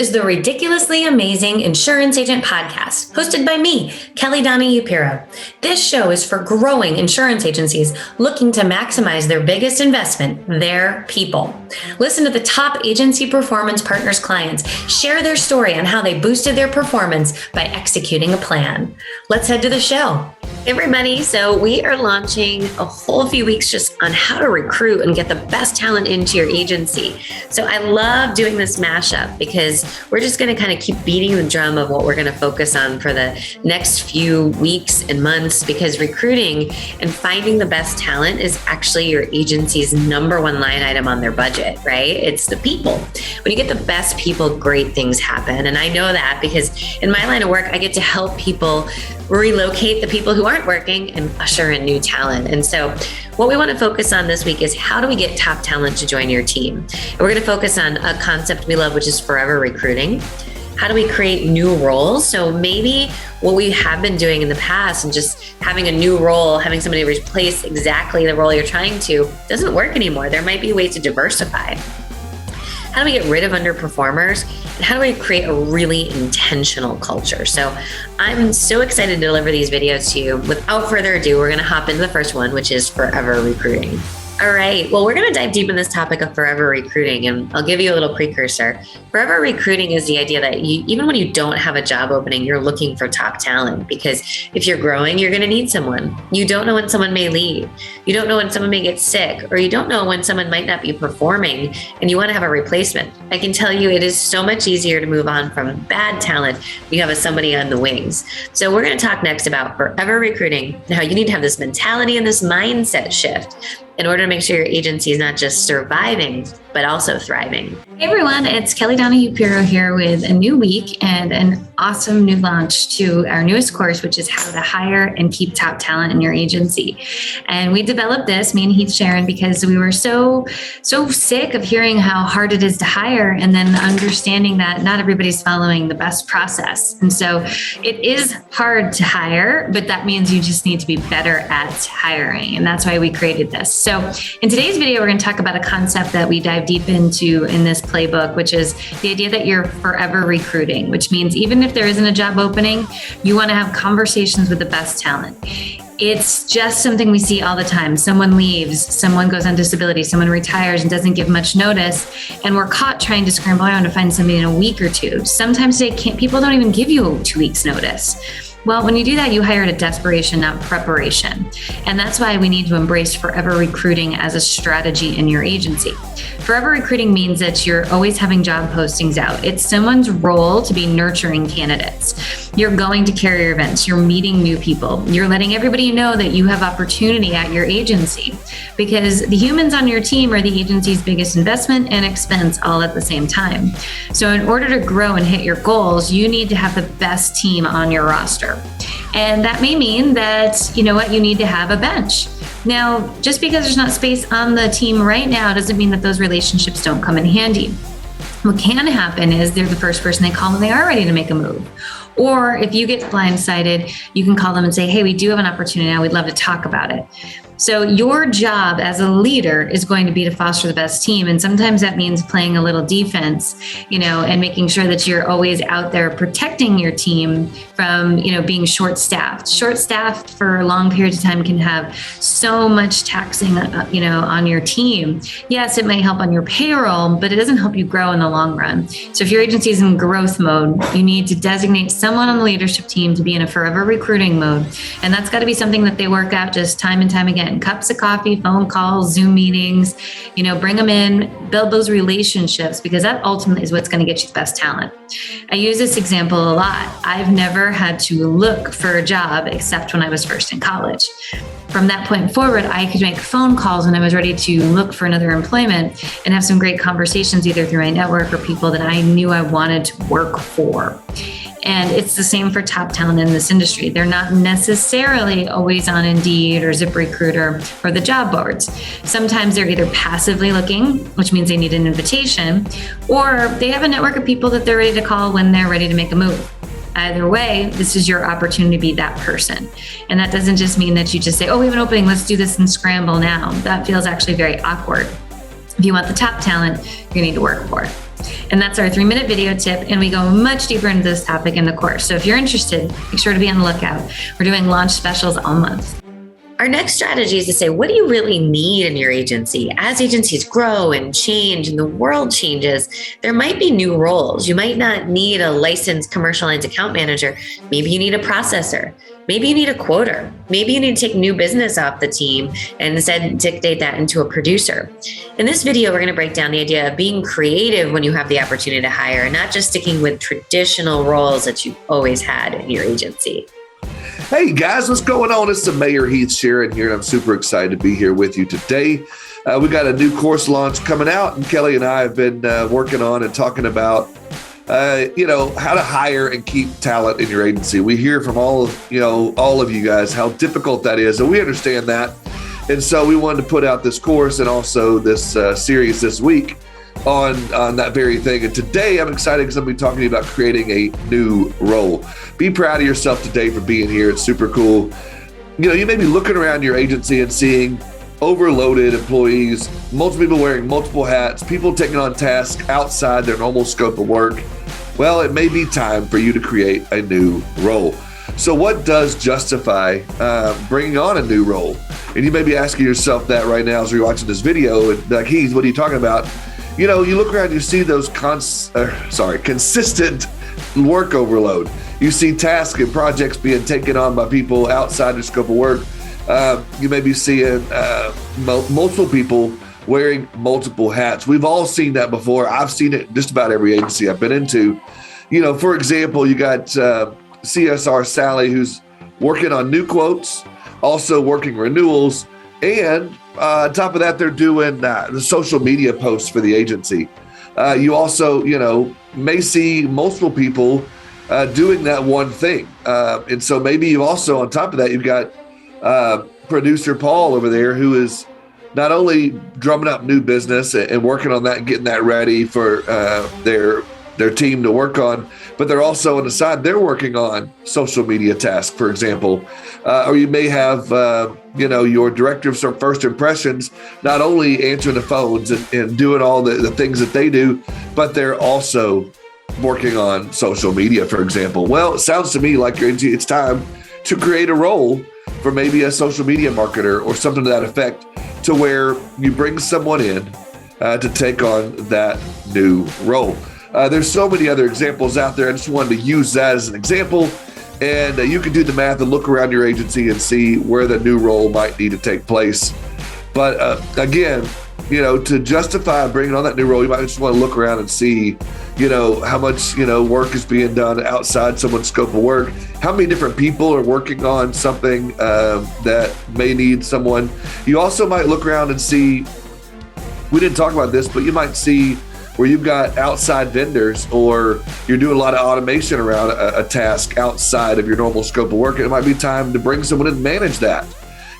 is the Ridiculously Amazing Insurance Agent Podcast, hosted by me, Kelly Donahue Piro. This show is for growing insurance agencies looking to maximize their biggest investment, their people. Listen to the top agency performance partners clients share their story on how they boosted their performance by executing a plan. Let's head to the show. Hey everybody, so we are launching a whole few weeks just on how to recruit and get the best talent into your agency. So I love doing this mashup because we're just going to kind of keep beating the drum of what we're going to focus on for the next few weeks and months, because recruiting and finding the best talent is actually your agency's number one line item on their budget, right? It's the people. When you get the best people, great things happen. And I know that because in my line of work, I get to help people relocate the people who aren't working and usher in new talent. And so what we want to focus on this week is how do we get top talent to join your team? And we're going to focus on a concept we love, which is forever recruiting. How do we create new roles? So maybe what we have been doing in the past and just having a new role, having somebody replace exactly the role you're trying to, doesn't work anymore. There might be ways to diversify. How do we get rid of underperformers? And how do we create a really intentional culture? So I'm so excited to deliver these videos to you. Without further ado, we're going to hop into the first one, which is forever recruiting. All right, well, we're going to dive deep in this topic of forever recruiting, and I'll give you a little precursor. Forever recruiting is the idea that even when you don't have a job opening, you're looking for top talent, because if you're growing, you're going to need someone. You don't know when someone may leave. You don't know when someone may get sick, or you don't know when someone might not be performing and you want to have a replacement. I can tell you it is so much easier to move on from bad talent when you have somebody on the wings. So we're going to talk next about forever recruiting and how you need to have this mentality and this mindset shift in order to make sure your agency is not just surviving, but also thriving. Hey everyone, it's Kelly Donahue Piro here with a new week and an awesome new launch to our newest course, which is how to hire and keep top talent in your agency. And we developed this, me and Heath Sharon, because we were so sick of hearing how hard it is to hire and then understanding that not everybody's following the best process. And so it is hard to hire, but that means you just need to be better at hiring. And that's why we created this. So in today's video, we're going to talk about a concept that we dive deep into in this playbook, which is the idea that you're forever recruiting, which means even if there isn't a job opening, you want to have conversations with the best talent. It's just something we see all the time. Someone leaves, someone goes on disability, someone retires and doesn't give much notice, and we're caught trying to scramble around to find somebody in a week or two. Sometimes people don't even give you 2 weeks notice. Well, when you do that, you hire out of desperation, not preparation. And that's why we need to embrace forever recruiting as a strategy in your agency. Forever recruiting means that you're always having job postings out. It's someone's role to be nurturing candidates. You're going to carrier events. You're meeting new people. You're letting everybody know that you have opportunity at your agency, because the humans on your team are the agency's biggest investment and expense all at the same time. So in order to grow and hit your goals, you need to have the best team on your roster. And that may mean that, you need to have a bench. Now, just because there's not space on the team right now doesn't mean that those relationships don't come in handy. What can happen is they're the first person they call when they are ready to make a move. Or if you get blindsided, you can call them and say, hey, we do have an opportunity now. We'd love to talk about it. So your job as a leader is going to be to foster the best team. And sometimes that means playing a little defense, and making sure that you're always out there protecting your team from, being short-staffed. Short-staffed for long periods of time can have so much taxing, on your team. Yes, it may help on your payroll, but it doesn't help you grow in the long run. So if your agency is in growth mode, you need to designate someone on the leadership team to be in a forever recruiting mode. And that's got to be something that they work out just time and time again. Cups of coffee, phone calls, Zoom meetings, bring them in, build those relationships, because that ultimately is what's going to get you the best talent. I use this example a lot. I've never had to look for a job except when I was first in college. From that point forward, I could make phone calls when I was ready to look for another employment and have some great conversations either through my network or people that I knew I wanted to work for. And it's the same for top talent in this industry. They're not necessarily always on Indeed or ZipRecruiter or the job boards. Sometimes they're either passively looking, which means they need an invitation, or they have a network of people that they're ready to call when they're ready to make a move. Either way, this is your opportunity to be that person. And that doesn't just mean that you just say, oh, we have an opening, let's do this and scramble now. That feels actually very awkward. If you want the top talent, you need to work for it. And that's our 3-minute video tip. And we go much deeper into this topic in the course. So if you're interested, make sure to be on the lookout. We're doing launch specials all month. Our next strategy is to say, what do you really need in your agency? As agencies grow and change and the world changes, there might be new roles. You might not need a licensed commercial lines account manager. Maybe you need a processor. Maybe you need a quoter. Maybe you need to take new business off the team and instead dictate that into a producer. In this video, we're going to break down the idea of being creative when you have the opportunity to hire, and not just sticking with traditional roles that you've always had in your agency. Hey guys, what's going on? It's the Mayor Heath Sharon here, and I'm super excited to be here with you today. We got a new course launch coming out, and Kelly and I have been working on and talking about, how to hire and keep talent in your agency. We hear from all of you guys how difficult that is, and we understand that. And so we wanted to put out this course and also this series this week on that very thing. And today I'm excited because I'm going to be talking to you about creating a new role. Be proud of yourself today for being here. It's super cool. You may be looking around your agency and seeing overloaded employees, multiple people wearing multiple hats, people taking on tasks outside their normal scope of work. Well, it may be time for you to create a new role. So what does justify bringing on a new role? And you may be asking yourself that right now as you're watching this video, and like, Heath, what are you talking about? You look around, you see those consistent work overload. You see tasks and projects being taken on by people outside their scope of work. You may be seeing multiple people wearing multiple hats. We've all seen that before. I've seen it in just about every agency I've been into. For example, you got CSR Sally, who's working on new quotes, also working renewals, and on top of that, they're doing the social media posts for the agency. You also, may see multiple people doing that one thing. And so maybe you also, on top of that, you've got producer Paul over there, who is not only drumming up new business and working on that and getting that ready for their team to work on, but they're also on the side, they're working on social media tasks, for example. Or you may have, your director of first impressions, not only answering the phones and doing all the things that they do, but they're also working on social media, for example. Well, it sounds to me like it's time to create a role for maybe a social media marketer or something to that effect, to where you bring someone in to take on that new role. There's so many other examples out there. I just wanted to use that as an example. And you can do the math and look around your agency and see where the new role might need to take place. But again, to justify bringing on that new role, you might just want to look around and see, how much, work is being done outside someone's scope of work. How many different people are working on something that may need someone. You also might look around and see, we didn't talk about this, but you might see where you've got outside vendors, or you're doing a lot of automation around a task outside of your normal scope of work. And it might be time to bring someone in and manage that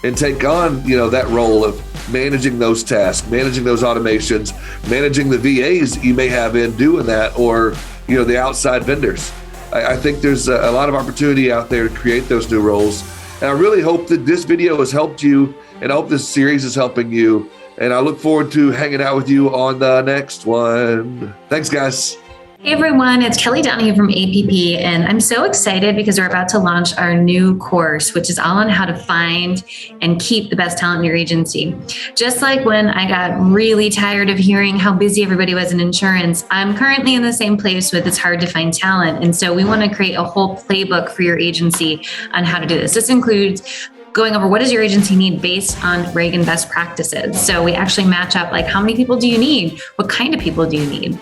and take on, that role of managing those tasks, managing those automations, managing the VAs you may have in doing that, or, the outside vendors. I think there's a lot of opportunity out there to create those new roles. And I really hope that this video has helped you, and I hope this series is helping you. And I look forward to hanging out with you on the next one. Thanks, guys. Hey everyone, it's Kelly Donahue from APP, and I'm so excited because we're about to launch our new course, which is all on how to find and keep the best talent in your agency. Just like when I got really tired of hearing how busy everybody was in insurance, I'm currently in the same place with it's hard to find talent. And so we want to create a whole playbook for your agency on how to do this. This includes going over what does your agency need based on Reagan best practices. So we actually match up, like, how many people do you need? What kind of people do you need?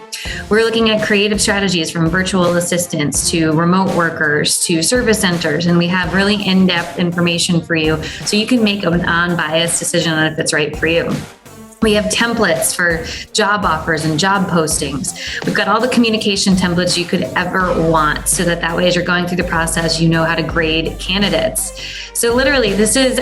We're looking at creative strategies from virtual assistants to remote workers to service centers. And we have really in-depth information for you so you can make an unbiased decision on if it's right for you. We have templates for job offers and job postings. We've got all the communication templates you could ever want, so that way as you're going through the process, you know how to grade candidates. So literally, this is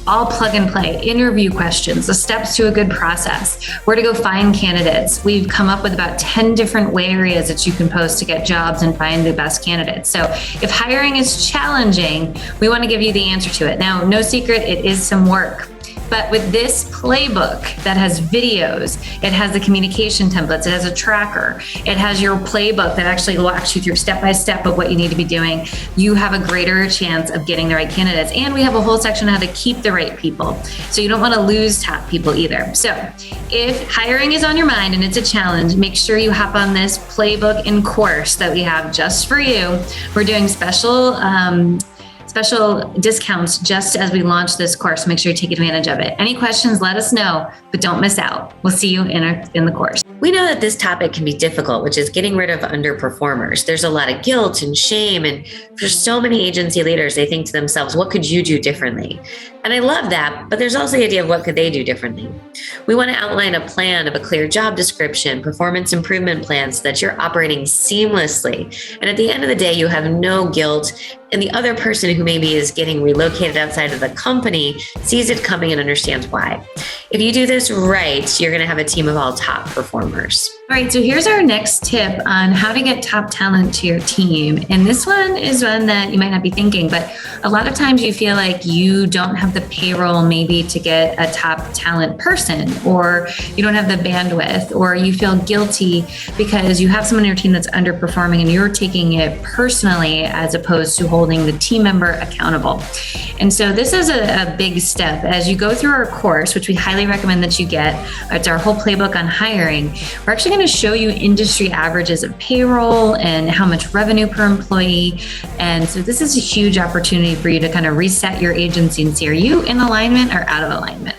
all plug and play. Interview questions, the steps to a good process, where to go find candidates. We've come up with about 10 different areas that you can post to get jobs and find the best candidates. So if hiring is challenging, we want to give you the answer to it. Now, no secret, it is some work. But with this playbook that has videos, it has the communication templates, it has a tracker, it has your playbook that actually walks you through step by step of what you need to be doing, you have a greater chance of getting the right candidates. And we have a whole section on how to keep the right people. So you don't want to lose top people either. So if hiring is on your mind and it's a challenge, make sure you hop on this playbook and course that we have just for you. We're doing special discounts just as we launch this course. Make sure you take advantage of it. Any questions, let us know, but don't miss out. We'll see you in the course. We know that this topic can be difficult, which is getting rid of underperformers. There's a lot of guilt and shame. And for so many agency leaders, they think to themselves, what could you do differently? And I love that, but there's also the idea of what could they do differently? We want to outline a plan of a clear job description, performance improvement plans so that you're operating seamlessly. And at the end of the day, you have no guilt. And the other person who maybe is getting relocated outside of the company sees it coming and understands why. If you do this right, you're going to have a team of all top performers. All right, so here's our next tip on how to get top talent to your team. And this one is one that you might not be thinking, but a lot of times you feel like you don't have the payroll maybe to get a top talent person, or you don't have the bandwidth, or you feel guilty because you have someone in your team that's underperforming and you're taking it personally as opposed to holding the team member accountable. And so this is a big step. As you go through our course, which we highly recommend that you get, it's our whole playbook on hiring. We're actually going to show you industry averages of payroll and how much revenue per employee. And so this is a huge opportunity for you to kind of reset your agency and see, are you in alignment or out of alignment?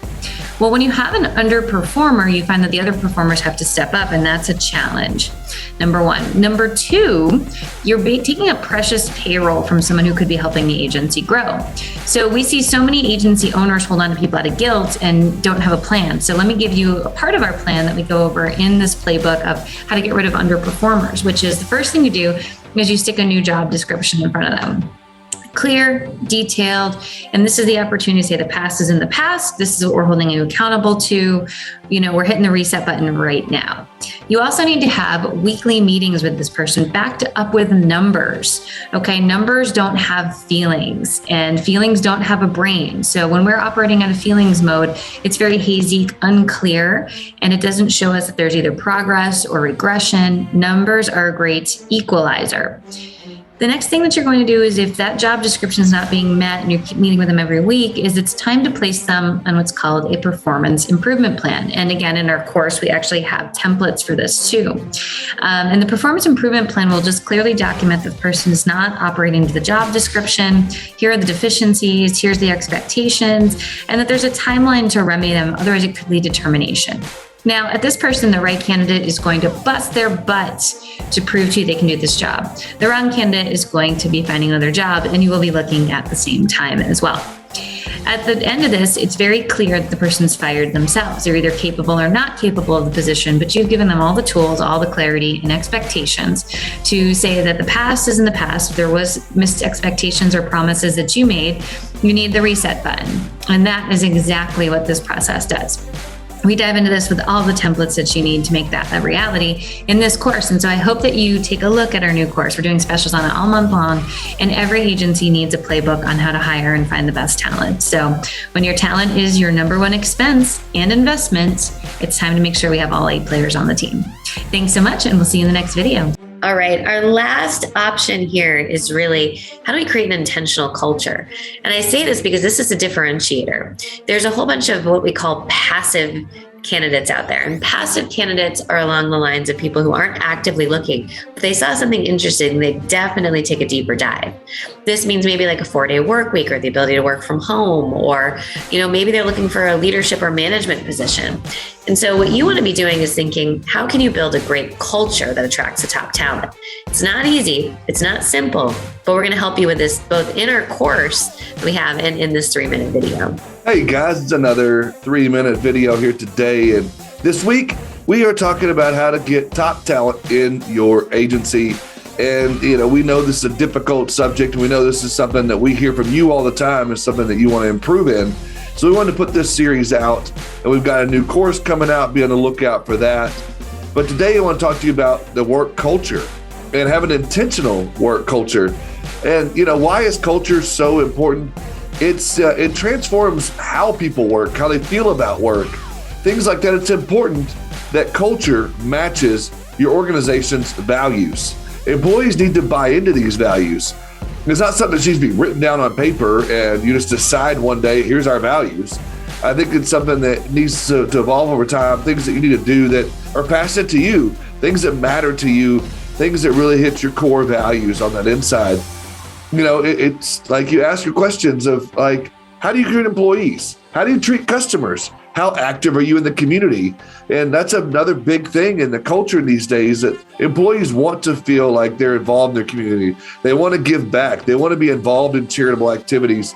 Well, when you have an underperformer, you find that the other performers have to step up, and that's a challenge. Number one. Number two, you're taking a precious payroll from someone who could be helping the agency grow. So we see so many agency owners hold on to people out of guilt and don't have a plan. So let me give you a part of our plan that we go over in this playbook of how to get rid of underperformers, which is the first thing you do is you stick a new job description in front of them. Clear, detailed, and this is the opportunity to say the past is in the past. This is what we're holding you accountable to. We're hitting the reset button right now. You also need to have weekly meetings with this person backed up with numbers. Okay, numbers don't have feelings, and feelings don't have a brain. So when we're operating out of feelings mode, it's very hazy, unclear, and it doesn't show us that there's either progress or regression. Numbers are a great equalizer. The next thing that you're going to do is, if that job description is not being met and you're meeting with them every week, is it's time to place them on what's called a performance improvement plan. And again, in our course, we actually have templates for this too. And the performance improvement plan will just clearly document that the person is not operating to the job description. Here are the deficiencies, here's the expectations, and that there's a timeline to remedy them. Otherwise, it could lead to termination. Now, at this person, the right candidate is going to bust their butts to prove to you they can do this job. The wrong candidate is going to be finding another job, and you will be looking at the same time as well. At the end of this, it's very clear that the person's fired themselves. They're either capable or not capable of the position, but you've given them all the tools, all the clarity and expectations to say that the past is in the past. If there was missed expectations or promises that you made, you need the reset button. And that is exactly what this process does. We dive into this with all the templates that you need to make that a reality in this course. And so I hope that you take a look at our new course. We're doing specials on it all month long, and every agency needs a playbook on how to hire and find the best talent. So when your talent is your number one expense and investment, it's time to make sure we have all 8 players on the team. Thanks so much, and we'll see you in the next video. All right, our last option here is really, how do we create an intentional culture? And I say this because this is a differentiator. There's a whole bunch of what we call passive candidates out there. And passive candidates are along the lines of people who aren't actively looking, but they saw something interesting, they definitely take a deeper dive. This means maybe like a 4-day work week, or the ability to work from home, or maybe they're looking for a leadership or management position. And so what you want to be doing is thinking, how can you build a great culture that attracts the top talent? It's not easy, it's not simple, but we're going to help you with this both in our course that we have and in this 3-minute video. Hey guys, it's another 3-minute video here today. And this week we are talking about how to get top talent in your agency. And, we know this is a difficult subject, and we know this is something that we hear from you all the time, is something that you want to improve in. So we wanted to put this series out, and we've got a new course coming out. Be on the lookout for that. But today I want to talk to you about the work culture and have an intentional work culture. And, why is culture so important it transforms how people work, how they feel about work, things like that. It's important that culture matches your organization's values. Employees need to buy into these values. It's not something that needs to be written down on paper and you just decide one day, here's our values. I think it's something that needs to evolve over time, things that you need to do that are passionate to you, things that matter to you, things that really hit your core values on that inside. You know, it's like you ask your questions of like, how do you treat employees? How do you treat customers? How active are you in the community? And that's another big thing in the culture these days, that employees want to feel like they're involved in their community. They want to give back. They want to be involved in charitable activities.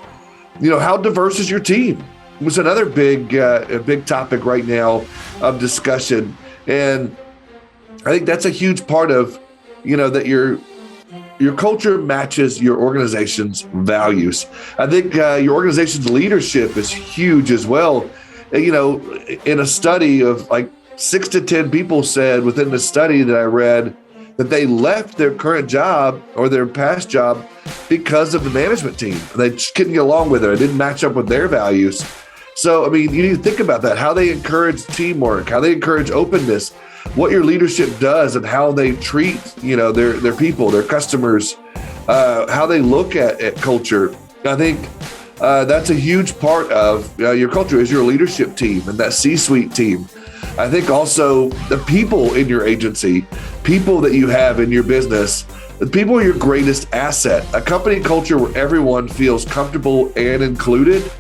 You know, how diverse is your team? It's another big topic right now of discussion. And I think that's a huge part of, you know, that your culture matches your organization's values. I think your organization's leadership is huge as well. You know, in a study of like 6 to 10 people said within the study that I read that they left their current job or their past job because of the management team. They just couldn't get along with it. It didn't match up with their values. So, I mean, you need to think about that, how they encourage teamwork, how they encourage openness, what your leadership does and how they treat, you know, their people, their customers, how they look at culture. I think that's a huge part of your culture is your leadership team and that C-suite team. I think also the people in your agency, people that you have in your business, the people are your greatest asset. A company culture where everyone feels comfortable and included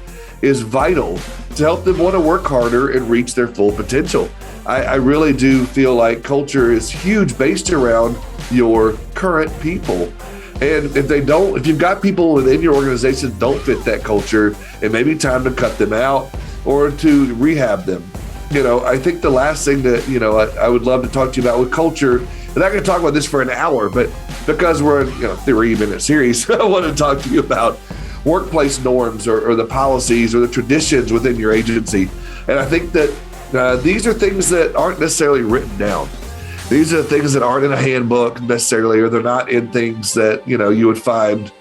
is vital to help them want to work harder and reach their full potential. I really do feel like culture is huge based around your current people. And if you've got people within your organization that don't fit that culture, it may be time to cut them out or to rehab them. You know, I think the last thing that, you know, I would love to talk to you about with culture, and I'm going to talk about this for an hour, but because we're in, 3-minute series, I want to talk to you about workplace norms or the policies or the traditions within your agency. And I think that these are things that aren't necessarily written down. These are things that aren't in a handbook necessarily, or they're not in things that, you know, you would find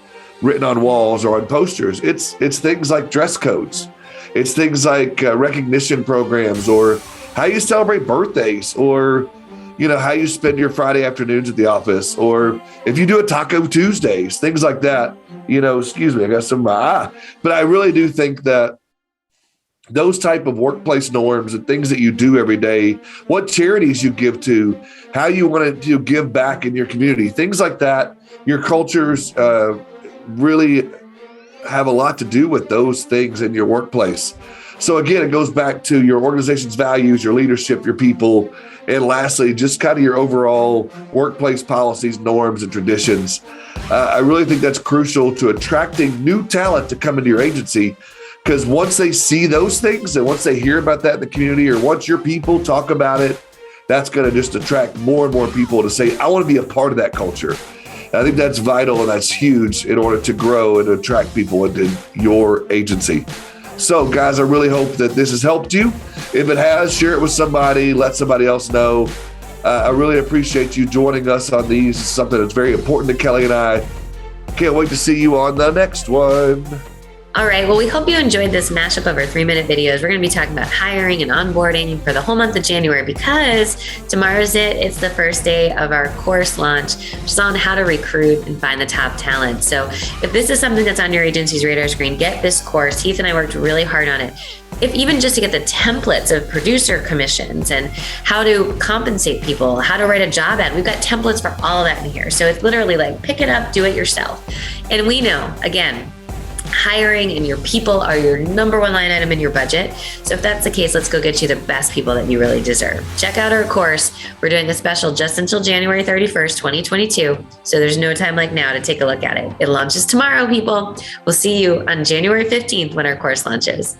written on walls or on posters. It's things like dress codes. It's things like recognition programs, or how you celebrate birthdays, or, you know, how you spend your Friday afternoons at the office, or if you do a Taco Tuesdays, things like that. You know, excuse me, I got some but I really do think that those type of workplace norms and things that you do every day, what charities you give to, how you want to give back in your community, things like that, your cultures really have a lot to do with those things in your workplace. So again, it goes back to your organization's values, your leadership, your people, and lastly, just kind of your overall workplace policies, norms, and traditions. I really think that's crucial to attracting new talent to come into your agency, because once they see those things and once they hear about that in the community, or once your people talk about it, that's going to just attract more and more people to say, I want to be a part of that culture. I think that's vital and that's huge in order to grow and attract people into your agency. So guys, I really hope that this has helped you. If it has, share it with somebody, let somebody else know. I really appreciate you joining us on these. It's something that's very important to Kelly and I. Can't wait to see you on the next one. All right. Well, we hope you enjoyed this mashup of our 3-minute videos. We're going to be talking about hiring and onboarding for the whole month of January, because tomorrow's it's the first day of our course launch, which is on how to recruit and find the top talent. So if this is something that's on your agency's radar screen, get this course. Heath and I worked really hard on it. If even just to get the templates of producer commissions and how to compensate people, how to write a job ad, we've got templates for all of that in here. So it's literally like, pick it up, do it yourself. And we know, again, hiring and your people are your number one line item in your budget. So if that's the case, let's go get you the best people that you really deserve. Check out our course. We're doing a special just until January 31st, 2022. So there's no time like now to take a look at it. It launches tomorrow, people. We'll see you on January 15th when our course launches.